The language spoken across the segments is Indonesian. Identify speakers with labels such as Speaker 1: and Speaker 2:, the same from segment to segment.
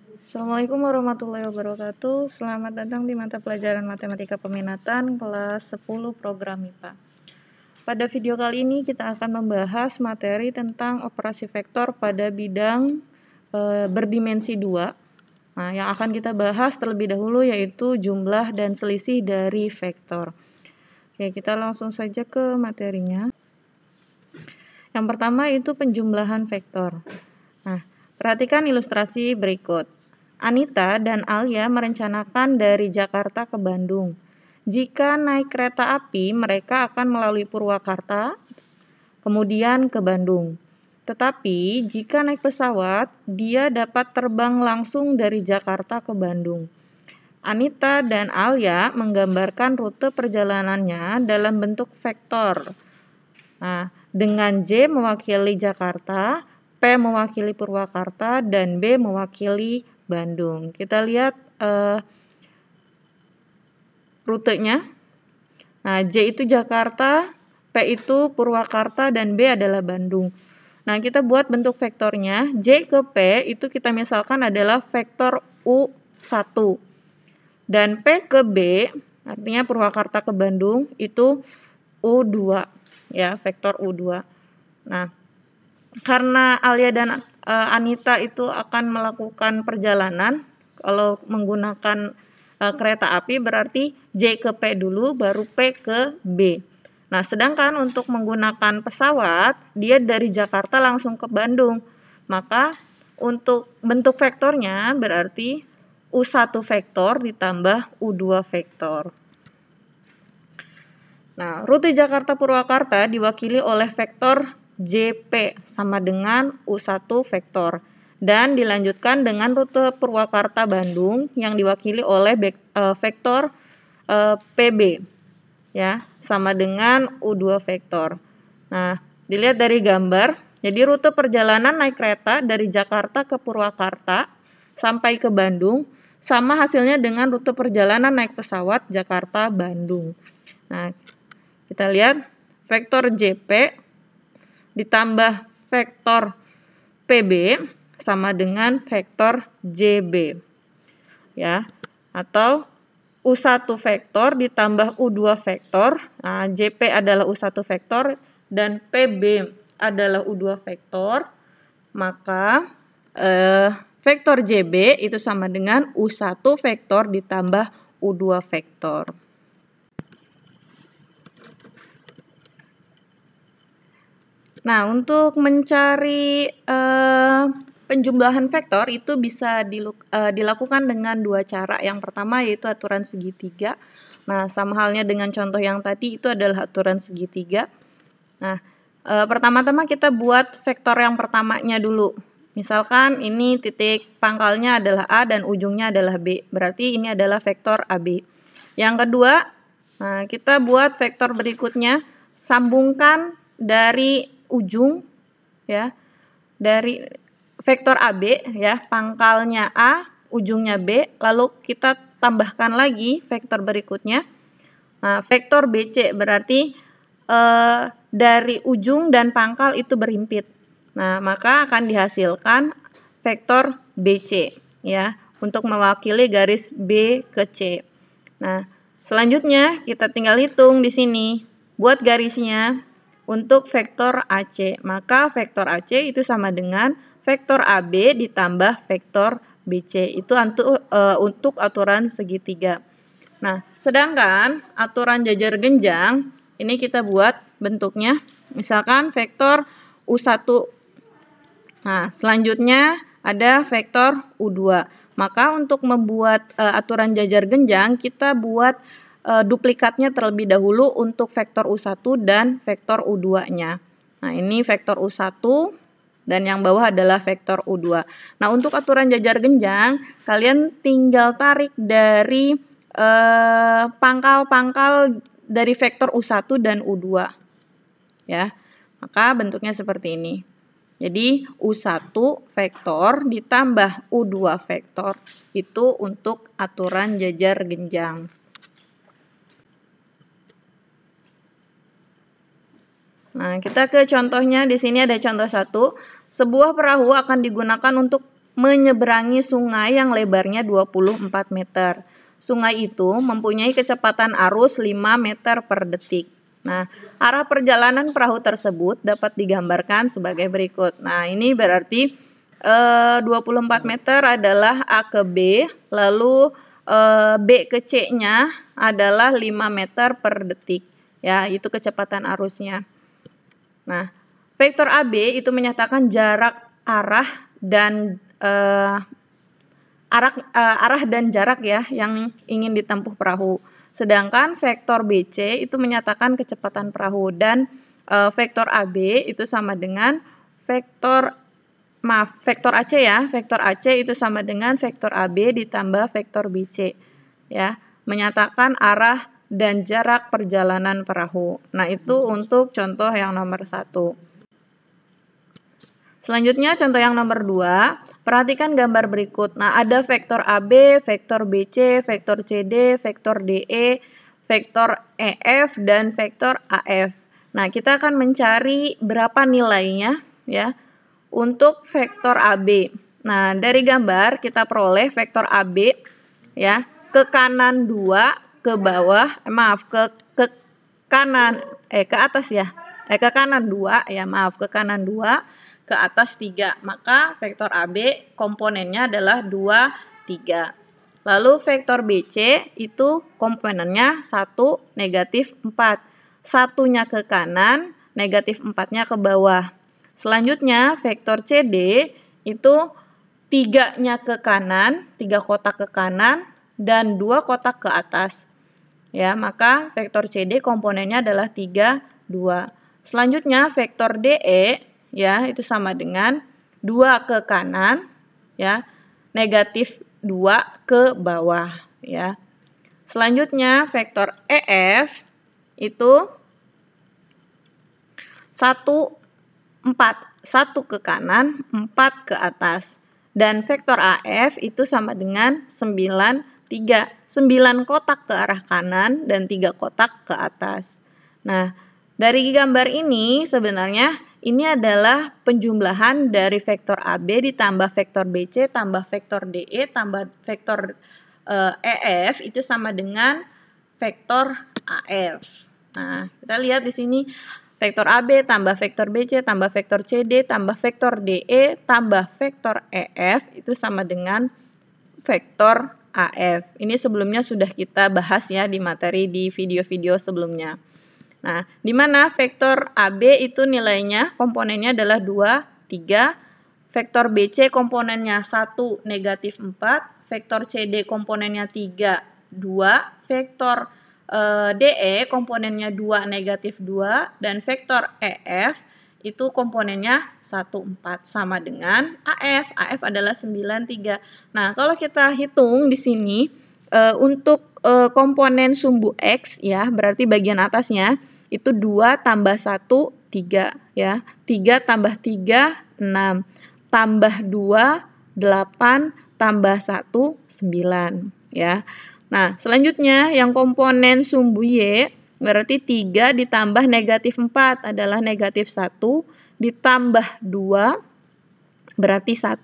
Speaker 1: Assalamualaikum warahmatullahi wabarakatuh. Selamat datang di mata pelajaran Matematika Peminatan kelas 10 Program MIPA. Pada video kali ini kita akan membahas materi tentang operasi vektor pada bidang berdimensi 2. Nah, yang akan kita bahas terlebih dahulu yaitu jumlah dan selisih dari vektor. Oke, kita langsung saja ke materinya. Yang pertama itu penjumlahan vektor. Nah, perhatikan ilustrasi berikut. Anita dan Alia merencanakan dari Jakarta ke Bandung. Jika naik kereta api, mereka akan melalui Purwakarta, kemudian ke Bandung. Tetapi, jika naik pesawat, dia dapat terbang langsung dari Jakarta ke Bandung. Anita dan Alia menggambarkan rute perjalanannya dalam bentuk vektor. Nah, dengan J mewakili Jakarta, P mewakili Purwakarta, dan B mewakili Bandung. Kita lihat rutenya. Nah, J itu Jakarta, P itu Purwakarta, dan B adalah Bandung. Nah, kita buat bentuk vektornya. J ke P itu kita misalkan adalah vektor U1. Dan P ke B, artinya Purwakarta ke Bandung, itu U2. Ya, vektor U2. Nah, karena Alia dan Anita itu akan melakukan perjalanan, kalau menggunakan kereta api berarti J ke P dulu, baru P ke B. Nah, sedangkan untuk menggunakan pesawat, dia dari Jakarta langsung ke Bandung. Maka untuk bentuk vektornya berarti U1 vektor ditambah U2 vektor. Nah, rute Jakarta Purwakarta diwakili oleh vektor JP sama dengan U1 vektor. Dan dilanjutkan dengan rute Purwakarta Bandung yang diwakili oleh vektor PB. Ya, sama dengan U2 vektor. Nah, dilihat dari gambar. Jadi rute perjalanan naik kereta dari Jakarta ke Purwakarta sampai ke Bandung sama hasilnya dengan rute perjalanan naik pesawat Jakarta-Bandung. Nah, kita lihat vektor JP ditambah vektor PB sama dengan vektor JB. Ya, atau U1 vektor ditambah U2 vektor. Nah, JP adalah U1 vektor dan PB adalah U2 vektor. Maka vektor JB itu sama dengan U1 vektor ditambah U2 vektor. Nah, untuk mencari penjumlahan vektor itu bisa dilakukan dengan dua cara. Yang pertama yaitu aturan segitiga. Nah, sama halnya dengan contoh yang tadi itu adalah aturan segitiga. Nah, pertama-tama kita buat vektor yang pertamanya dulu. Misalkan ini titik pangkalnya adalah A dan ujungnya adalah B. Berarti ini adalah vektor AB. Yang kedua, nah, kita buat vektor berikutnya. Sambungkan dari ujung, ya, dari vektor AB, ya, pangkalnya A, ujungnya B, lalu kita tambahkan lagi vektor berikutnya. Nah, vektor BC berarti dari ujung dan pangkal itu berhimpit. Nah, maka akan dihasilkan vektor BC, ya, untuk mewakili garis B ke C. Nah, selanjutnya kita tinggal hitung di sini. Buat garisnya untuk vektor AC. Maka vektor AC itu sama dengan vektor AB ditambah vektor BC. Itu untuk aturan segitiga. Nah, sedangkan aturan jajar genjang, ini kita buat bentuknya. Misalkan vektor U1. Nah, selanjutnya ada vektor U2. Maka untuk membuat aturan jajar genjang, kita buat duplikatnya terlebih dahulu untuk vektor U1 dan vektor U2-nya. Nah, ini vektor U1 dan yang bawah adalah vektor U2. Nah, untuk aturan jajar genjang, kalian tinggal tarik dari pangkal-pangkal dari vektor U1 dan U2. Ya, maka bentuknya seperti ini. Jadi, U1 vektor ditambah U2 vektor itu untuk aturan jajar genjang. Nah, kita ke contohnya. Di sini ada contoh 1. Sebuah perahu akan digunakan untuk menyeberangi sungai yang lebarnya 24 meter. Sungai itu mempunyai kecepatan arus 5 meter per detik. Nah, arah perjalanan perahu tersebut dapat digambarkan sebagai berikut. Nah, ini berarti 24 meter adalah A ke B, lalu B ke C-nya adalah 5 meter per detik. Ya, itu kecepatan arusnya. Nah, vektor AB itu menyatakan jarak arah dan arah dan jarak ya yang ingin ditempuh perahu. Sedangkan vektor BC itu menyatakan kecepatan perahu dan vektor AB itu sama dengan vektor AC ya. Vektor AC itu sama dengan vektor AB ditambah vektor BC ya, menyatakan arah dan jarak perjalanan perahu. Nah, itu untuk contoh yang nomor 1. Selanjutnya contoh yang nomor 2, perhatikan gambar berikut. Nah, ada vektor AB, vektor BC, vektor CD, vektor DE, vektor EF, dan vektor AF. Nah, kita akan mencari berapa nilainya ya untuk vektor AB. Nah, dari gambar kita peroleh vektor AB ya, ke kanan 2, ke bawah, ke kanan ke atas ya. Ke kanan 2 ya, ke kanan 2, ke atas 3. Maka vektor AB komponennya adalah 2, 3. Lalu vektor BC itu komponennya 1, negatif 4. Satunya ke kanan, negatif 4-nya ke bawah. Selanjutnya vektor CD itu 3-nya ke kanan, 3 kotak ke kanan, dan 2 kotak ke atas. Ya, maka vektor CD komponennya adalah 3, 2. Selanjutnya vektor DE ya itu sama dengan 2 ke kanan ya, negatif 2 ke bawah ya. Selanjutnya vektor EF itu 1, 4, 1 ke kanan, 4 ke atas. Dan vektor AF itu sama dengan 9, 3. 9 kotak ke arah kanan dan 3 kotak ke atas. Nah, dari gambar ini sebenarnya ini adalah penjumlahan dari vektor AB ditambah vektor BC tambah vektor DE tambah vektor EF itu sama dengan vektor AF. Nah, kita lihat di sini vektor AB tambah vektor BC tambah vektor CD tambah vektor DE tambah vektor EF itu sama dengan vektor AF. Ini sebelumnya sudah kita bahas ya di materi di video-video sebelumnya. Nah, di mana vektor AB itu nilainya komponennya adalah 2, 3, vektor BC komponennya 1, negatif 4, vektor CD komponennya 3, 2, vektor DE komponennya 2, negatif 2, dan vektor EF itu komponennya 1, 4 sama dengan AF. AF adalah 9, 3. Nah, kalau kita hitung di sini untuk komponen sumbu X ya, berarti bagian atasnya itu 2 tambah 1, 3 ya. 3 tambah 3, 6. Tambah 2, 8. Tambah 1, 9 ya. Nah, selanjutnya yang komponen sumbu Y berarti 3 ditambah negatif 4 adalah negatif 1, ditambah 2 berarti 1,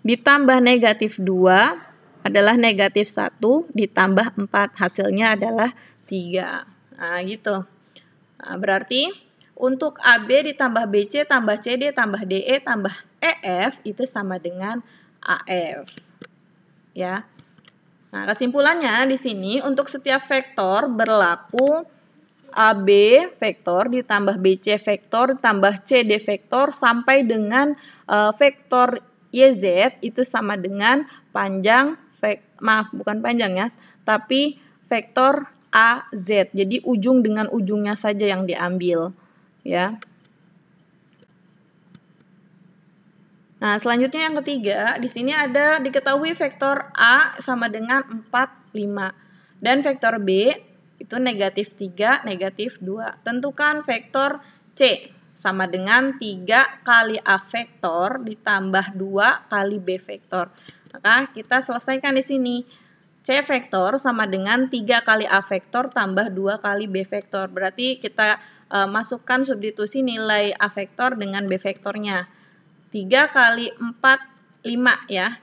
Speaker 1: ditambah negatif 2 adalah negatif 1, ditambah 4 hasilnya adalah 3. Nah, gitu. Nah, berarti untuk AB ditambah BC tambah CD tambah DE tambah EF itu sama dengan AF. Ya. Nah, kesimpulannya di sini untuk setiap vektor berlaku AB vektor ditambah BC vektor ditambah CD vektor sampai dengan vektor YZ itu sama dengan panjang bukan panjang ya, tapi vektor AZ. Jadi ujung dengan ujungnya saja yang diambil ya. Nah, selanjutnya yang ketiga, di sini ada diketahui vektor A sama dengan 4, 5. Dan vektor B itu negatif 3, negatif 2. Tentukan vektor C sama dengan 3 kali A vektor ditambah 2 kali B vektor. Maka kita selesaikan di sini. C vektor sama dengan 3 kali A vektor tambah 2 kali B vektor. Berarti kita masukkan substitusi nilai A vektor dengan B vektornya. 3 kali 4, 5 ya.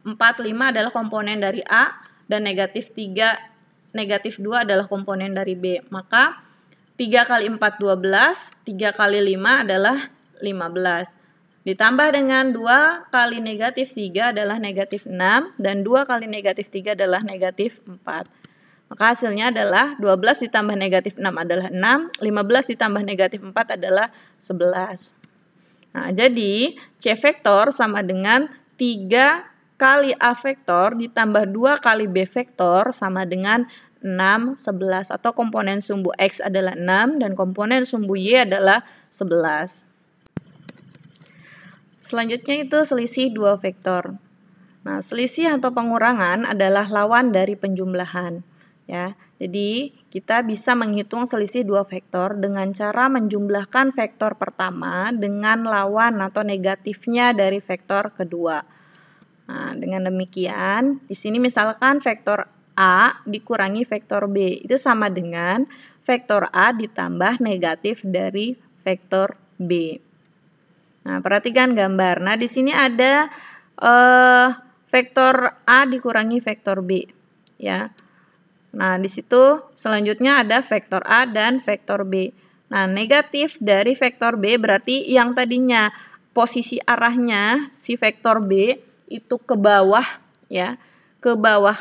Speaker 1: 4, 5 adalah komponen dari A, dan negatif 3, negatif 2 adalah komponen dari B. Maka 3 kali 4, 12, 3 kali 5 adalah 15. Ditambah dengan 2 kali negatif 3 adalah negatif 6, dan 2 kali negatif 3 adalah negatif 4. Maka hasilnya adalah 12 ditambah negatif 6 adalah 6, 15 ditambah negatif 4 adalah 11. Nah, jadi C vektor sama dengan 3 kali A vektor ditambah 2 kali B vektor sama dengan 6, 11. Atau komponen sumbu X adalah 6 dan komponen sumbu Y adalah 11. Selanjutnya itu selisih 2 vektor. Nah, selisih atau pengurangan adalah lawan dari penjumlahan. Ya, jadi kita bisa menghitung selisih 2 vektor dengan cara menjumlahkan vektor pertama dengan lawan atau negatifnya dari vektor kedua. Nah, dengan demikian, di sini misalkan vektor A dikurangi vektor B, itu sama dengan vektor A ditambah negatif dari vektor B. Nah, perhatikan gambar. Nah, di sini ada vektor A dikurangi vektor B, ya. Nah, di situ selanjutnya ada vektor A dan vektor B. Nah, negatif dari vektor B berarti yang tadinya posisi arahnya si vektor B itu ke bawah, ya, ke bawah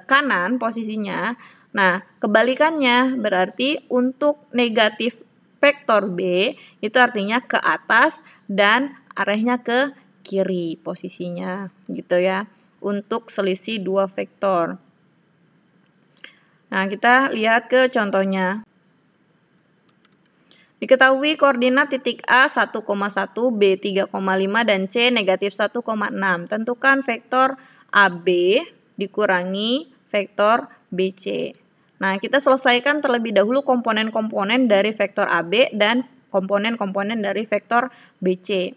Speaker 1: kanan posisinya. Nah, kebalikannya berarti untuk negatif vektor B itu artinya ke atas dan arahnya ke kiri posisinya, gitu ya, untuk selisih 2 vektor. Nah, kita lihat ke contohnya. Diketahui koordinat titik A 1,1, B 3,5, dan C negatif 1,6. Tentukan vektor AB dikurangi vektor BC. Nah, kita selesaikan terlebih dahulu komponen-komponen dari vektor AB dan komponen-komponen dari vektor BC.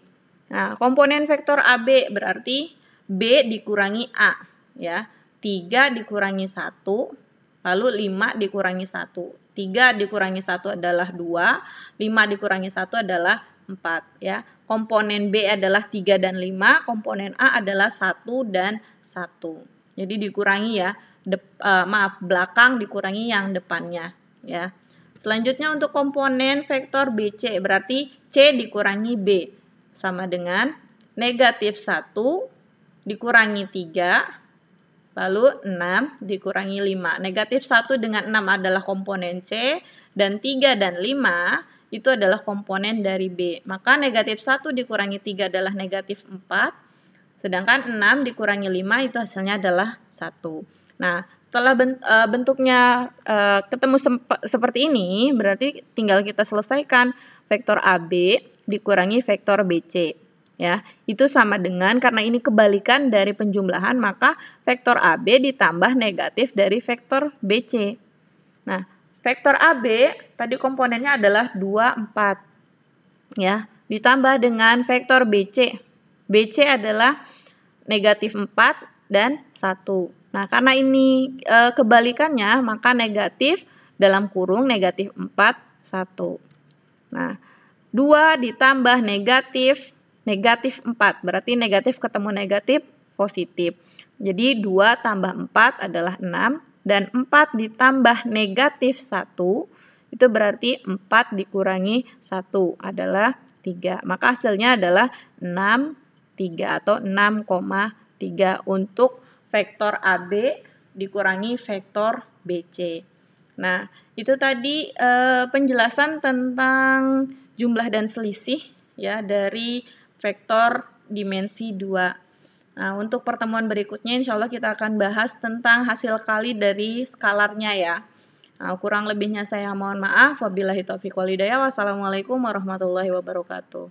Speaker 1: Nah, komponen vektor AB berarti B dikurangi A, ya. 3 dikurangi 1, lalu 5 dikurangi 1. 3 dikurangi 1 adalah 2, 5 dikurangi 1 adalah 4. Ya. Komponen B adalah 3 dan 5, komponen A adalah 1 dan 1. Jadi dikurangi ya, belakang dikurangi yang depannya. Ya. Selanjutnya untuk komponen vektor BC, berarti C dikurangi B, sama dengan negatif 1 dikurangi 3, lalu 6 dikurangi 5. Negatif 1 dengan 6 adalah komponen C, dan 3 dan 5 itu adalah komponen dari B. Maka negatif 1 dikurangi 3 adalah negatif 4, sedangkan 6 dikurangi 5 itu hasilnya adalah 1. Nah, setelah bentuknya ketemu seperti ini, berarti tinggal kita selesaikan vektor AB dikurangi vektor BC. Ya, itu sama dengan, karena ini kebalikan dari penjumlahan, maka vektor AB ditambah negatif dari vektor BC. Nah, vektor AB tadi komponennya adalah 2, 4. Ya, ditambah dengan vektor BC. BC adalah negatif 4 dan 1. Nah, karena ini kebalikannya, maka negatif dalam kurung negatif 4, 1. Nah, 2 ditambah negatif 4, berarti negatif ketemu negatif positif. Jadi 2 tambah 4 adalah 6, dan 4 ditambah negatif 1, itu berarti 4 dikurangi 1 adalah 3. Maka hasilnya adalah 6, 3 atau 6,3 untuk vektor AB dikurangi vektor BC. Nah, itu tadi penjelasan tentang jumlah dan selisih ya dari vektor dimensi 2. Nah, untuk pertemuan berikutnya insya Allah kita akan bahas tentang hasil kali dari skalarnya ya. Nah, kurang lebihnya saya mohon maaf. Wabillahi taufiq wal hidayah. Wassalamualaikum warahmatullahi wabarakatuh.